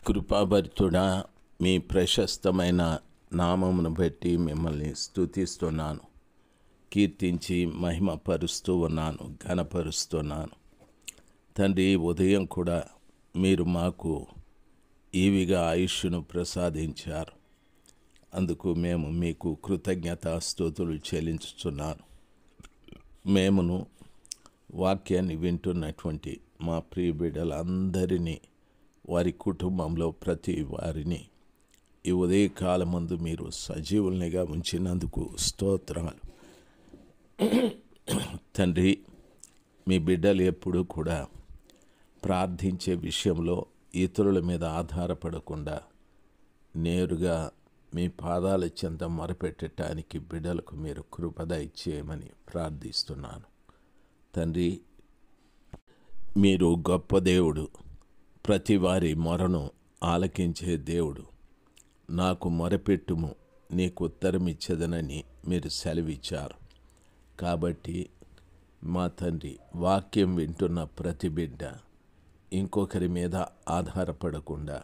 కృపాభరితుడా, మీ ప్రశస్తమైన నామమును బట్టి మిమ్మల్ని స్తుతిస్తున్నాను, కీర్తించి మహిమపరుస్తూ ఉన్నాను, ఘనపరుస్తున్నాను. తండ్రి, ఉదయం కూడా మీరు మాకు ఈవిగా ఆయుష్ను ప్రసాదించారు. అందుకు మేము మీకు కృతజ్ఞతాస్తుతులు చెల్లించుచున్నాను. మేమును వాక్యాన్ని వింటున్నటువంటి మా ప్రియ బిడ్డలందరినీ, వారి కుటుంబంలో ప్రతి వారిని ఈ ఉదయకాలమందు మీరు సజీవుల్నిగా ఉంచినందుకు స్తోత్రాలు. తండ్రి, మీ బిడ్డలు ఎప్పుడూ కూడా ప్రార్థించే విషయంలో ఇతరుల మీద ఆధారపడకుండా నేరుగా మీ పాదాల చెంత మొరపెట్టడానికి బిడ్డలకు మీరు కృప దయచేయమని ప్రార్థిస్తున్నాను. తండ్రి, మీరు గొప్ప దేవుడు, ప్రతి వారి మొరను ఆలకించే దేవుడు. నాకు మొరపెట్టుము, నీకు ఉత్తరమిచ్చేదనని మీరు సెలవిచ్చారు. కాబట్టి మా తండ్రి, వాక్యం వింటున్న ప్రతి బిడ్డ ఇంకొకరి మీద ఆధారపడకుండా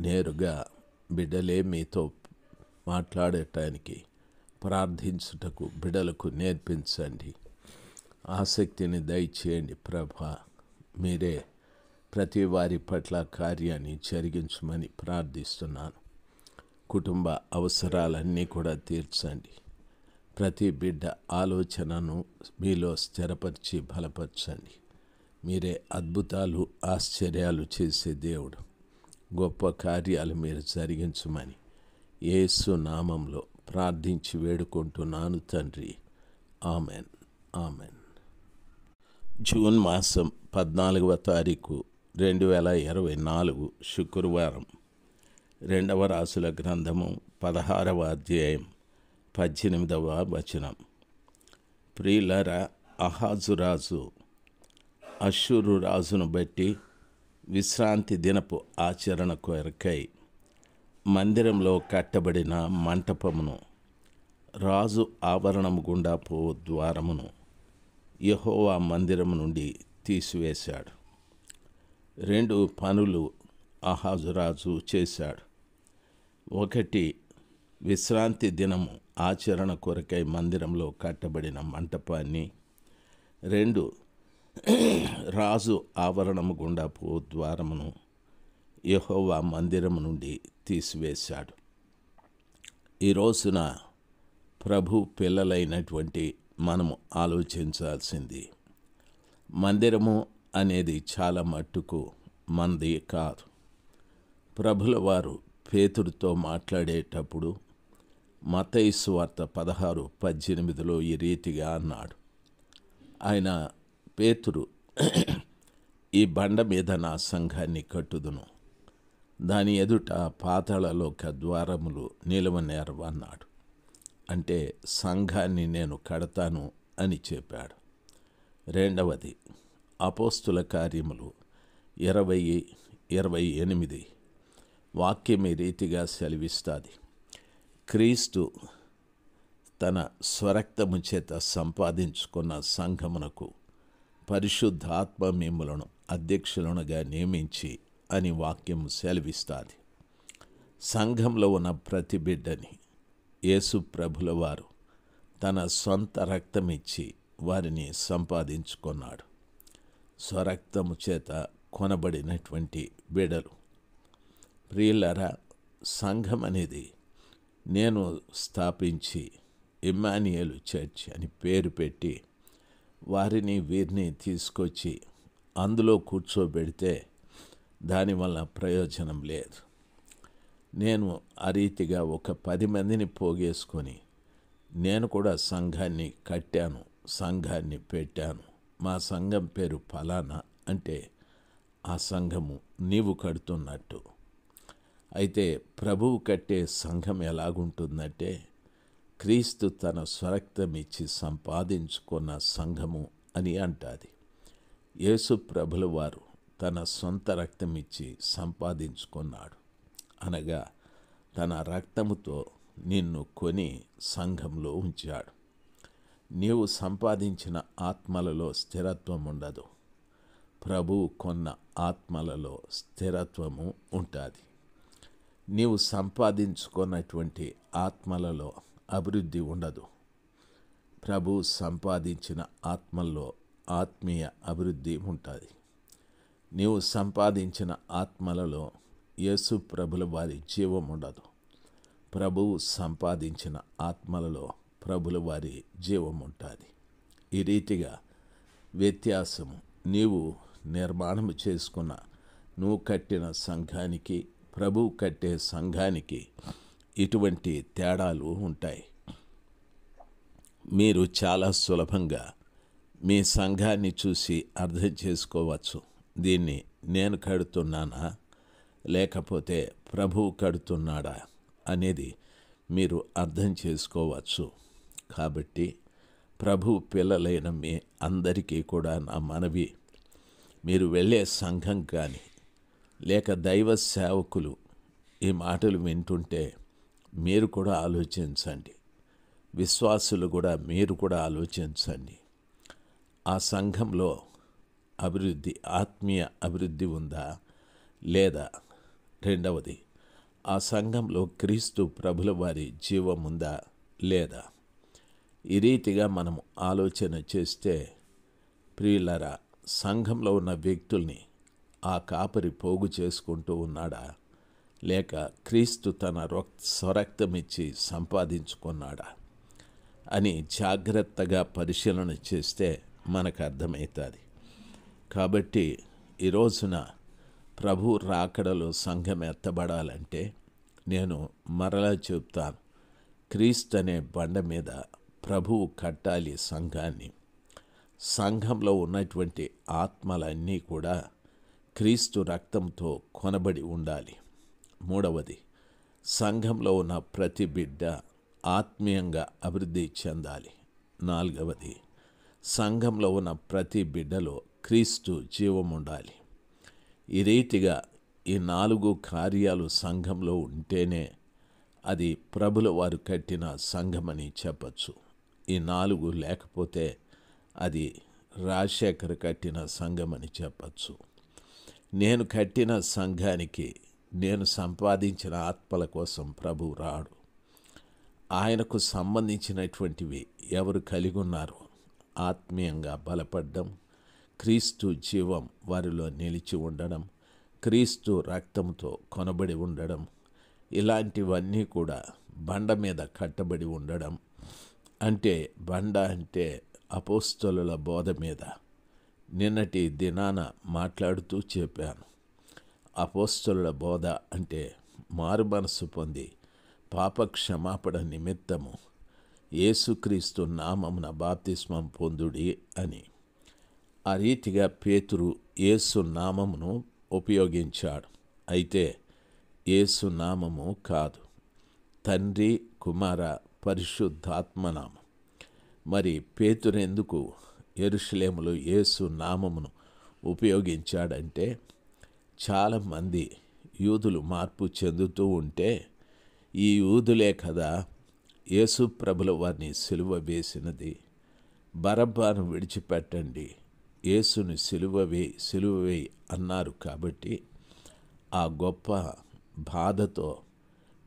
నేరుగా బిడ్డలే మీతో మాట్లాడటానికి, ప్రార్థించుటకు బిడ్డలకు నేర్పించండి. ఆసక్తిని దయచేయండి ప్రభా. మీరే ప్రతి వారి పట్ల కార్యాన్ని జరిగించమని ప్రార్థిస్తున్నాను. కుటుంబ అవసరాలన్నీ కూడా తీర్చండి. ప్రతి బిడ్డ ఆలోచనను మీలో స్థిరపరిచి బలపరచండి. మీరే అద్భుతాలు, ఆశ్చర్యాలు చేసే దేవుడు. గొప్ప కార్యాలు మీరు జరిగించమని యేసు నామంలో ప్రార్థించి వేడుకుంటున్నాను తండ్రి. Amen, amen. జూన్ మాసం 14వ తారీఖు 2024 శుక్రవారం. 2వ రాసుల గ్రంథము 16వ అధ్యాయం 18వ వచనం. ప్రియులారా, అహాజు రాజు అష్షూరు రాజును బట్టి విశ్రాంతి దినపు ఆచరణ కొరకై మందిరంలో కట్టబడిన మంటపమును, రాజు ఆవరణము గుండా పో ద్వారమును యెహోవా మందిరము నుండి తీసివేశాడు. 2 పనులు అహాజు రాజు చేశాడు. 1, విశ్రాంతి దినము ఆచరణ కొరకై మందిరంలో కట్టబడిన మంటపాన్ని, 2, రాజు ఆవరణము గుండా పో ద్వారమును యెహోవా మందిరము నుండి తీసివేశాడు. ఈ రోజున ప్రభు పిల్లలైనటువంటి మనము ఆలోచించాల్సింది, మందిరము అనేది చాలా మట్టుకు మంది కాదు. ప్రభుల వారు పేతురుతో మాట్లాడేటప్పుడు మత్తయి సువార్త 16:18 ఈ రీతిగా అన్నాడు. ఆయన, పేతురు, ఈ బండ మీద నా సంఘాన్ని కట్టుదును, దాని ఎదుట పాతాళలోక ద్వారములు నిలవనేరవు అన్నాడు. అంటే సంఘాన్ని నేను కడతాను అని చెప్పాడు. 2వది, అపోస్తుల కార్యములు 20:28 వాక్యం ఈ రీతిగా సెలవిస్తుంది. క్రీస్తు తన స్వరక్తము చేత సంపాదించుకున్న సంఘమునకు పరిశుద్ధాత్మ మిమ్ములను అధ్యక్షులనుగా నియమించి అని వాక్యం సెలవిస్తుంది. సంఘంలో ఉన్న ప్రతి బిడ్డని యేసు ప్రభుల వారు తన సొంత రక్తమిచ్చి వారిని సంపాదించుకున్నాడు. స్వరక్తము చేత కొనబడినటువంటి బిడ్డలు. ప్రియులారా, సంఘం అనేది నేను స్థాపించి ఇమ్మానియేలు చర్చ్ అని పేరు పెట్టి వారిని వీరిని తీసుకొచ్చి అందులో కూర్చోబెడితే దానివల్ల ప్రయోజనం లేదు. నేను ఆ రీతిగా ఒక 10 మందిని పోగేసుకొని నేను కూడా సంఘాన్ని కట్టాను, సంఘాన్ని పెట్టాను, మా సంఘం పేరు ఫలానా అంటే ఆ సంఘము నీవు కడుతున్నట్టు. అయితే ప్రభువు కట్టే సంఘం ఎలాగుంటుందంటే, క్రీస్తు తన స్వరక్తం ఇచ్చి సంపాదించుకున్న సంఘము అని అంటాది. యేసు ప్రభుల వారు తన సొంత రక్తం ఇచ్చి సంపాదించుకున్నాడు. అనగా తన రక్తముతో నిన్ను కొని సంఘంలో ఉంచాడు. నీవు సంపాదించిన ఆత్మలలో స్థిరత్వం ఉండదు. ప్రభువు కొన్న ఆత్మలలో స్థిరత్వము ఉంటుంది. నీవు సంపాదించుకున్నటువంటి ఆత్మలలో అభివృద్ధి ఉండదు. ప్రభు సంపాదించిన ఆత్మల్లో ఆత్మీయ అభివృద్ధి ఉంటుంది. నీవు సంపాదించిన ఆత్మలలో యేసు ప్రభుల వారి జీవం ఉండదు. ప్రభువు సంపాదించిన ఆత్మలలో ప్రభుల వారి జీవం ఉంటుంది. ఈ రీతిగా వ్యత్యాసము నీవు నిర్మాణము చేసుకున్న, నువ్వు కట్టిన సంఘానికి, ప్రభువు కట్టే సంఘానికి ఇటువంటి తేడాలు ఉంటాయి. మీరు చాలా సులభంగా మీ సంఘాన్ని చూసి అర్థం చేసుకోవచ్చు. దీన్ని నేను కడుతున్నానా లేకపోతే ప్రభువు కడుతున్నాడా అనేది మీరు అర్థం చేసుకోవచ్చు. కాబట్టి ప్రభు పిల్లలైన మీ అందరికీ కూడా నా మనవి, మీరు వెళ్ళే సంఘం కానీ లేక దైవ సేవకులు ఈ మాటలు వింటుంటే మీరు కూడా ఆలోచించండి. విశ్వాసులు కూడా మీరు కూడా ఆలోచించండి. ఆ సంఘంలో అభివృద్ధి, ఆత్మీయ అభివృద్ధి ఉందా లేదా? రెండవది, ఆ సంఘంలో క్రీస్తు ప్రభుల వారి జీవం ఉందా లేదా? ఈ రీతిగా మనం ఆలోచన చేస్తే ప్రియులరా, సంఘంలో ఉన్న వ్యక్తుల్ని ఆ కాపరి పోగు చేసుకుంటూ ఉన్నాడా లేక క్రీస్తు తన స్వరక్తమిచ్చి సంపాదించుకున్నాడా అని జాగ్రత్తగా పరిశీలన చేస్తే మనకు అర్థమవుతుంది. కాబట్టి ఈ రోజున ప్రభు రాకడలో సంఘం ఎత్తబడాలంటే నేను మరలా చెప్తాను, క్రీస్తు అనే బండ మీద ప్రభువు కట్టాలి సంఘాన్ని. సంఘంలో ఉన్నటువంటి ఆత్మలన్నీ కూడా క్రీస్తు రక్తంతో కొనబడి ఉండాలి. మూడవది, సంఘంలో ఉన్న ప్రతి బిడ్డ ఆత్మీయంగా అభివృద్ధి చెందాలి. నాలుగవది, సంఘంలో ఉన్న ప్రతి బిడ్డలో క్రీస్తు జీవం ఉండాలి. ఈ రీతిగా ఈ 4 కార్యాలు సంఘంలో ఉంటేనే అది ప్రభుల వారు కట్టిన సంఘమని చెప్పచ్చు. ఈ 4 లేకపోతే అది రాజశేఖర్ కట్టిన సంఘమని చెప్పచ్చు. నేను కట్టిన సంఘానికి నేను సంపాదించిన ఆత్మల కోసం ప్రభువు రాడు. ఆయనకు సంబంధించినటువంటివి ఎవరు కలిగి ఉన్నారో ఆత్మీయంగా బలపడడం, క్రీస్తు జీవం వారిలో నిలిచి ఉండడం, క్రీస్తు రక్తంతో కొనబడి ఉండడం, ఇలాంటివన్నీ కూడా బండ మీద కట్టబడి ఉండడం. అంటే బండ అంటే అపోస్తలుల బోధ మీద నిన్నటి దినాన మాట్లాడుతూ చెప్పాను. అపోస్తలుల బోధ అంటే మారు మనసు పొంది పాప క్షమాపణ నిమిత్తము యేసుక్రీస్తు నామమున బాప్తిస్మం పొందుడి అని. ఆ రీతిగా పేతురు యేసు నామమును ఉపయోగించాడు. అయితే యేసు నామము కాదు, తండ్రి, కుమార, పరిశుద్ధాత్మనామం. మరి పేతురు ఎందుకు యెరూషలేములో యేసు నామమును ఉపయోగించాడంటే, చాలామంది యూదులు మార్పు చెందుతూ ఉంటే ఈ యూదులే కదా యేసు ప్రభుల వారిని సిలువ వేసినది, బరబ్బాను విడిచిపెట్టండి, యేసుని సిలువ వేయి అన్నారు. కాబట్టి ఆ గొప్ప బాధతో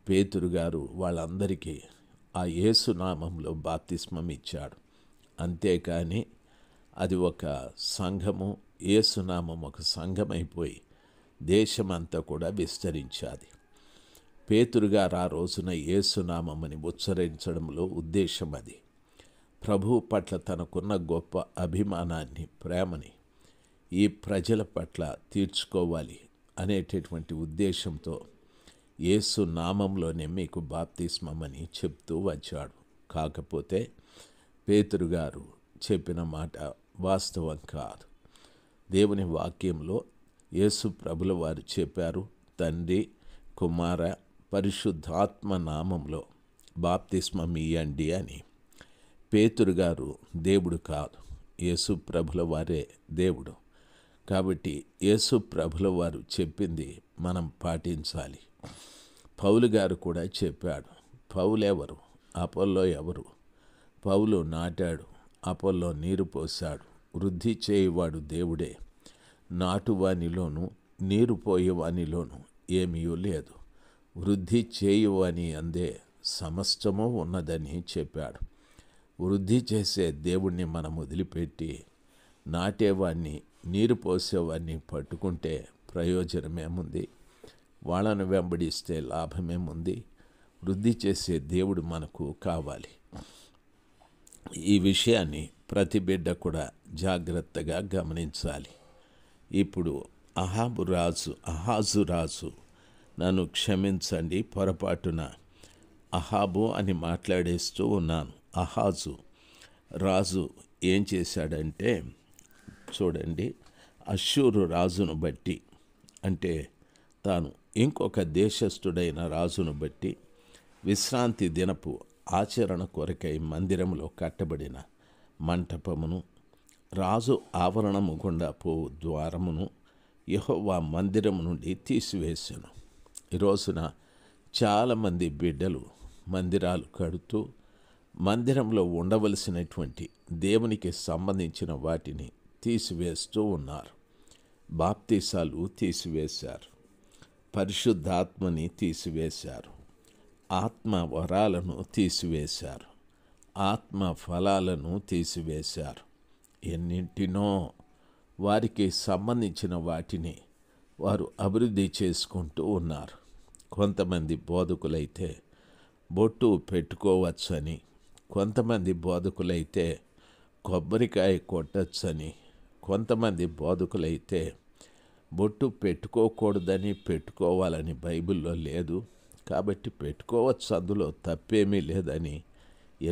పేతురు గారు వాళ్ళందరికీ ఆ యేసు నామంలో బాప్తిస్మం ఇచ్చాడు. అంతేకాని అది ఒక సంఘము, యేసునామం ఒక సంఘమైపోయి దేశమంతా కూడా విస్తరించాది. పేతురు గారు ఆ రోజున యేసునామమని ఉచ్చరించడంలో ఉద్దేశం అది. ప్రభువు పట్ల తనకున్న గొప్ప అభిమానాన్ని, ప్రేమని ఈ ప్రజల పట్ల తీర్చుకోవాలి అనేటటువంటి ఉద్దేశంతో యేసు నామంలోనే మీకు బాప్తిస్మమని చెప్తూ వచ్చాడు. కాకపోతే పేతురు గారు చెప్పిన మాట వాస్తవం కాదు. దేవుని వాక్యంలో యేసు ప్రభుల వారు చెప్పారు, తండ్రి, కుమార, పరిశుద్ధాత్మ నామంలో బాప్తిస్మం ఇయ్యండి అని. పేతురు గారు దేవుడు కాదు, యేసు ప్రభుల వారే దేవుడు. కాబట్టి యేసు ప్రభుల వారు చెప్పింది మనం పాటించాలి. పౌలు గారు కూడా చెప్పాడు. పౌలు ఎవరు? అపోల్లో ఎవరు? పౌలు నాటాడు, అపోల్లో నీరు పోశాడు. వృద్ధి చేయువాడు దేవుడే. నాటువానిలోను నీరు పోయేవానిలోను ఏమీ లేదు. వృద్ధి చేయువని అందే సమస్తము ఉన్నదని చెప్పాడు. వృద్ధి చేసే దేవుణ్ణి మనం వదిలిపెట్టి నాటేవాడిని, నీరు పోసేవాడిని పట్టుకుంటే ప్రయోజనమేముంది? వాళ్ళను వెంబడిస్తే లాభమేముంది? వృద్ధి చేసే దేవుడు మనకు కావాలి. ఈ విషయాన్ని ప్రతి బిడ్డ కూడా జాగ్రత్తగా గమనించాలి. ఇప్పుడు అహాజు రాజు, నన్ను క్షమించండి, పొరపాటున అహాబు అని మాట్లాడేస్తూ ఉన్నాను. అహాజు రాజు ఏం చేశాడంటే, చూడండి, అష్షూరు రాజును బట్టి, అంటే తాను ఇంకొక దేశస్థుడైన రాజును బట్టి విశ్రాంతి దినపు ఆచరణ కొరకై మందిరంలో కట్టబడిన మంటపమును, రాజు ఆవరణము గుండా పోవు ద్వారమును యెహోవా మందిరము నుండి తీసివేసెను. ఈ రోజున చాలామంది బిడ్డలు మందిరాలు కడుతూ మందిరంలో ఉండవలసినటువంటి దేవునికి సంబంధించిన వాటిని తీసివేస్తూ ఉన్నారు. బాప్తీసాలు తీసివేశారు, పరిశుద్ధాత్మని తీసివేశారు, ఆత్మ వరాలను తీసివేశారు, ఆత్మ ఫలాలను తీసివేశారు. ఎన్నింటినో వారికి సంబంధించిన వాటిని వారు అభివృద్ధి చేసుకుంటూ ఉన్నారు. కొంతమంది బోధకులైతే బొట్టు పెట్టుకోవచ్చని, కొంతమంది బోధకులైతే కొబ్బరికాయ కొట్టచ్చని, కొంతమంది బోధకులైతే బొట్టు పెట్టుకోకూడదని, పెట్టుకోవాలని బైబిల్లో లేదు కాబట్టి పెట్టుకోవచ్చు, అందులో తప్పేమీ లేదని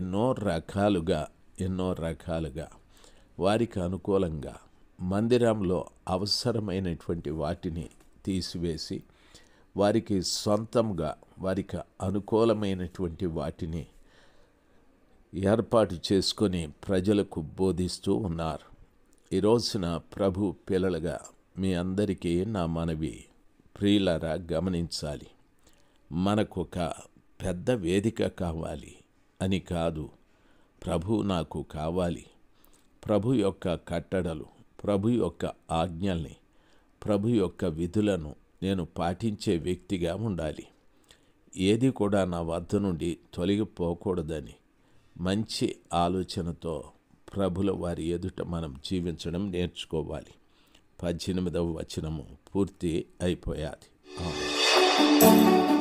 ఎన్నో రకాలుగా వారికి అనుకూలంగా మందిరంలో అవసరమైనటువంటి వాటిని తీసివేసి వారికి సొంతంగా వారికి అనుకూలమైనటువంటి వాటిని ఏర్పాటు చేసుకొని ప్రజలకు బోధిస్తూ ఉన్నారు. ఈ రోజున ప్రభు పిల్లలుగా మీ అందరికీ నా మనవి, ప్రియులారా గమనించాలి. మనకొక పెద్ద వేదిక కావాలి అని కాదు, ప్రభు నాకు కావాలి. ప్రభు యొక్క కట్టడలు, ప్రభు యొక్క ఆజ్ఞల్ని, ప్రభు యొక్క విధులను నేను పాటించే వ్యక్తిగా ఉండాలి. ఏది కూడా నా వద్ద నుండి తొలగిపోకూడదని మంచి ఆలోచనతో ప్రభుల వారి ఎదుట మనం జీవించడం నేర్చుకోవాలి. 18వ వచనము పూర్తి అయిపోయాది. ఆమేన్.